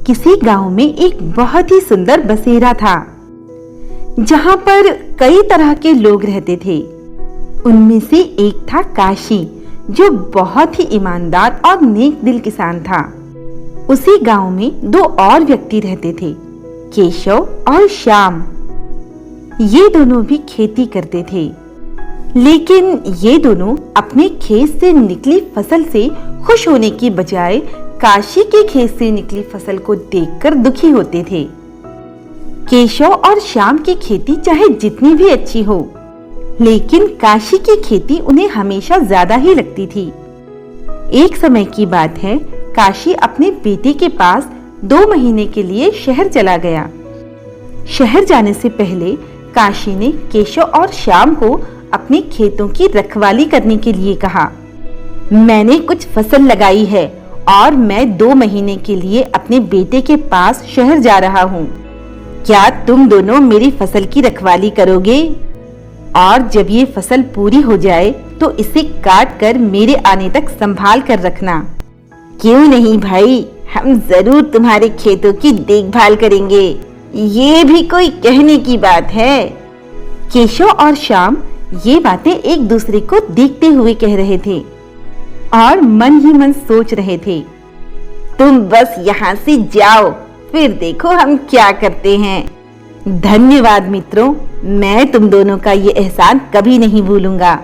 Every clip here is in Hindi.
किसी गांव में एक बहुत ही सुंदर बसेरा था, जहां पर कई तरह के लोग रहते थे। उनमें से एक था काशी, जो बहुत ही ईमानदार और नेक दिल किसान था। उसी गांव में दो और व्यक्ति रहते थे, केशव और श्याम। ये दोनों भी खेती करते थे, लेकिन ये दोनों अपने खेत से निकली फसल से खुश होने की बजाय काशी के खेत से निकली फसल को देखकर दुखी होते थे। केशव और श्याम की खेती चाहे जितनी भी अच्छी हो, लेकिन काशी की खेती उन्हें हमेशा ज्यादा ही लगती थी। एक समय की बात है, काशी अपने बेटे के पास 2 महीने के लिए शहर चला गया। शहर जाने से पहले काशी ने केशव और श्याम को अपने खेतों की रखवाली करने के लिए कहा। मैंने कुछ फसल लगाई है और मैं 2 महीने के लिए अपने बेटे के पास शहर जा रहा हूँ। क्या तुम दोनों मेरी फसल की रखवाली करोगे? और जब ये फसल पूरी हो जाए तो इसे काट कर मेरे आने तक संभाल कर रखना। क्यों नहीं भाई, हम जरूर तुम्हारे खेतों की देखभाल करेंगे। ये भी कोई कहने की बात है। केशव और श्याम ये बातें एक दूसरे को देखते हुए कह रहे थे और मन ही मन सोच रहे थे, तुम बस यहाँ से जाओ, फिर देखो हम क्या करते हैं। धन्यवाद मित्रों, मैं तुम दोनों का ये एहसान कभी नहीं भूलूंगा।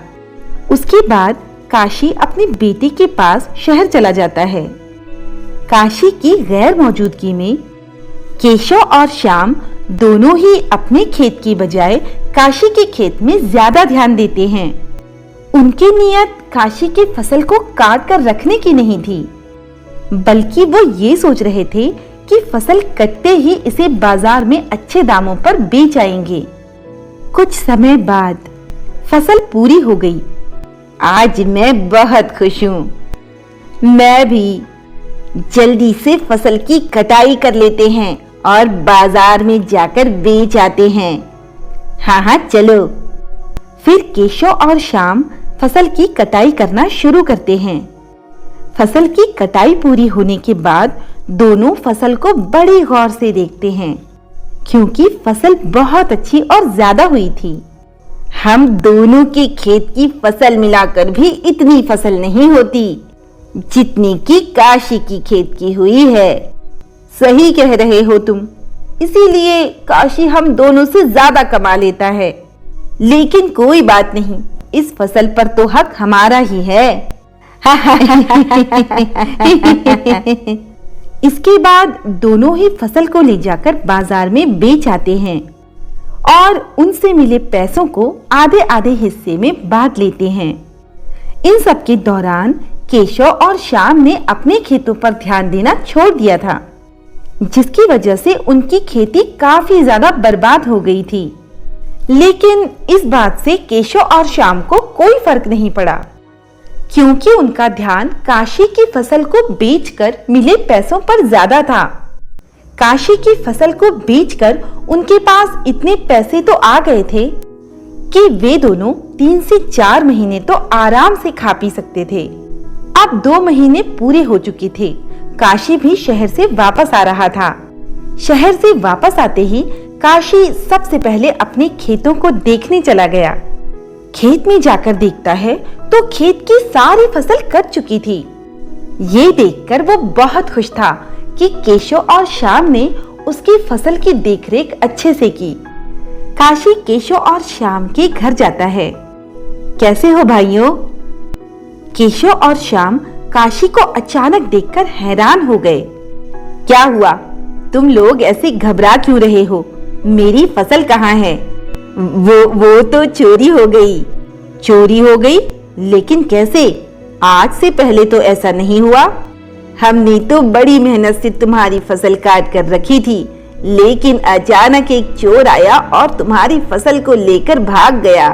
उसके बाद काशी अपने बेटे के पास शहर चला जाता है। काशी की गैर मौजूदगी में केशव और श्याम दोनों ही अपने खेत की बजाय काशी के खेत में ज्यादा ध्यान देते हैं। उनकी नियत काशी की फसल को काट कर रखने की नहीं थी, बल्कि वो ये सोच रहे थे कि फसल कटते ही इसे बाजार में अच्छे दामों पर बेच आएंगे। कुछ समय बाद फसल पूरी हो गई। आज मैं बहुत खुश हूँ। मैं भी। जल्दी से फसल की कटाई कर लेते हैं और बाजार में जाकर बेच आते हैं। हाँ चलो। फिर केशव और श्याम फसल की कटाई करना शुरू करते हैं। फसल की कटाई पूरी होने के बाद दोनों फसल को बड़े गौर से देखते हैं, क्योंकि फसल बहुत अच्छी और ज्यादा हुई थी। हम दोनों के खेत की फसल मिलाकर भी इतनी फसल नहीं होती जितनी की काशी की खेत की हुई है। सही कह रहे हो तुम, इसीलिए काशी हम दोनों से ज्यादा कमा लेता है। लेकिन कोई बात नहीं, इस फसल पर तो हक हमारा ही है। इसके बाद दोनों ही फसल को ले जाकर बाजार में बेच आते हैं और उनसे मिले पैसों को आधे आधे हिस्से में बांट लेते हैं। इन सब के दौरान केशव और श्याम ने अपने खेतों पर ध्यान देना छोड़ दिया था, जिसकी वजह से उनकी खेती काफी ज्यादा बर्बाद हो गई थी। लेकिन इस बात से केशव और श्याम को कोई फर्क नहीं पड़ा, क्योंकि उनका ध्यान काशी की फसल को बेचकर मिले पैसों पर ज्यादा था। काशी की फसल को बेचकर उनके पास इतने पैसे तो आ गए थे कि वे दोनों 3 से 4 महीने तो आराम से खा पी सकते थे। अब 2 महीने पूरे हो चुके थे। काशी भी शहर से वापस आ रहा था। शहर से वापस आते ही काशी सबसे पहले अपने खेतों को देखने चला गया। खेत में जाकर देखता है तो खेत की सारी फसल कट चुकी थी। ये देखकर वो बहुत खुश था कि केशव और श्याम ने उसकी फसल की देखरेख अच्छे से की। काशी केशव और श्याम के घर जाता है। कैसे हो भाइयों? केशव और श्याम काशी को अचानक देखकर हैरान हो गए। क्या हुआ? तुम लोग ऐसे घबरा क्यों रहे हो? मेरी फसल कहाँ है? वो तो चोरी हो गई। चोरी हो गई? लेकिन कैसे? आज से पहले तो ऐसा नहीं हुआ। हमने तो बड़ी मेहनत से तुम्हारी फसल काट कर रखी थी, लेकिन अचानक एक चोर आया और तुम्हारी फसल को लेकर भाग गया।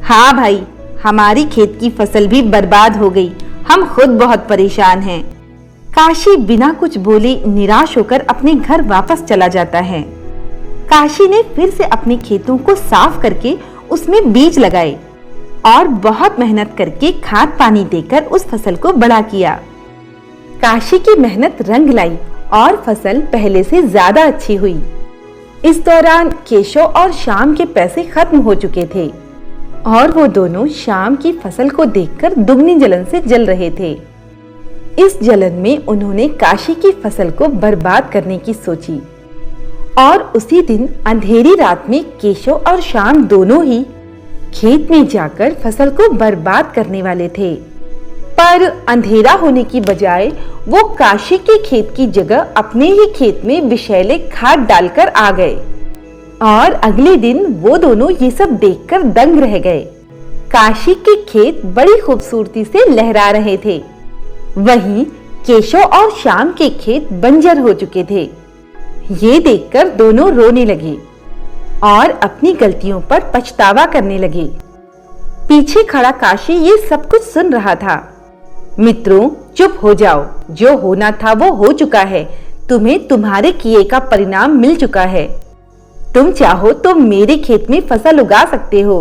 हाँ भाई, हमारी खेत की फसल भी बर्बाद हो गई। हम खुद बहुत परेशान हैं। काशी बिना कुछ बोले निराश होकर अपने घर वापस चला जाता है। काशी ने फिर से अपने खेतों को साफ करके उसमें बीज लगाए और बहुत मेहनत करके खाद पानी देकर उस फसल को बड़ा किया। काशी की मेहनत रंग लाई और फसल पहले से ज्यादा अच्छी हुई। इस दौरान केशव और श्याम के पैसे खत्म हो चुके थे और वो दोनों श्याम की फसल को देखकर दुगनी जलन से जल रहे थे। इस जलन में उन्होंने काशी की फसल को बर्बाद करने की सोची और उसी दिन अंधेरी रात में केशव और श्याम दोनों ही खेत में जाकर फसल को बर्बाद करने वाले थे। पर अंधेरा होने की बजाय वो काशी के खेत की जगह अपने ही खेत में विषैले खाद डालकर आ गए और अगले दिन वो दोनों ये सब देखकर दंग रह गए। काशी के खेत बड़ी खूबसूरती से लहरा रहे थे, वहीं केशव और श्याम के खेत बंजर हो चुके थे। ये देखकर दोनों रोने लगे और अपनी गलतियों पर पछतावा करने लगे। पीछे खड़ा काशी ये सब कुछ सुन रहा था। मित्रों, चुप हो जाओ, जो होना था वो हो चुका है। तुम्हें तुम्हारे किए का परिणाम मिल चुका है। तुम चाहो तो मेरे खेत में फसल उगा सकते हो।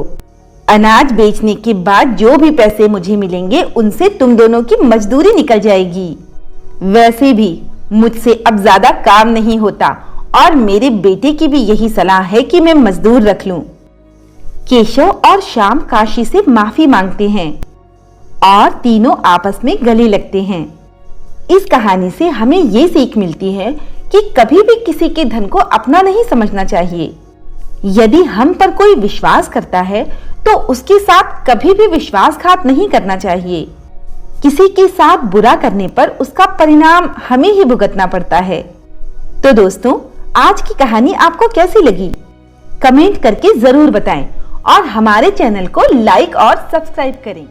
अनाज बेचने के बाद जो भी पैसे मुझे मिलेंगे उनसे तुम दोनों की मजदूरी निकल जाएगी। वैसे भी मुझसे अब ज्यादा काम नहीं होता और मेरे बेटे की भी यही सलाह है कि मैं मजदूर रख लूं। केशव और श्याम काशी से माफी मांगते हैं और तीनों आपस में गले लगते हैं। इस कहानी से हमें ये सीख मिलती है कि कभी भी किसी के धन को अपना नहीं समझना चाहिए। यदि हम पर कोई विश्वास करता है तो उसके साथ कभी भी विश्वासघात नहीं करना चाहिए। किसी के साथ बुरा करने पर उसका परिणाम हमें ही भुगतना पड़ता है। तो दोस्तों, आज की कहानी आपको कैसी लगी? कमेंट करके जरूर बताएं और हमारे चैनल को लाइक और सब्सक्राइब करें।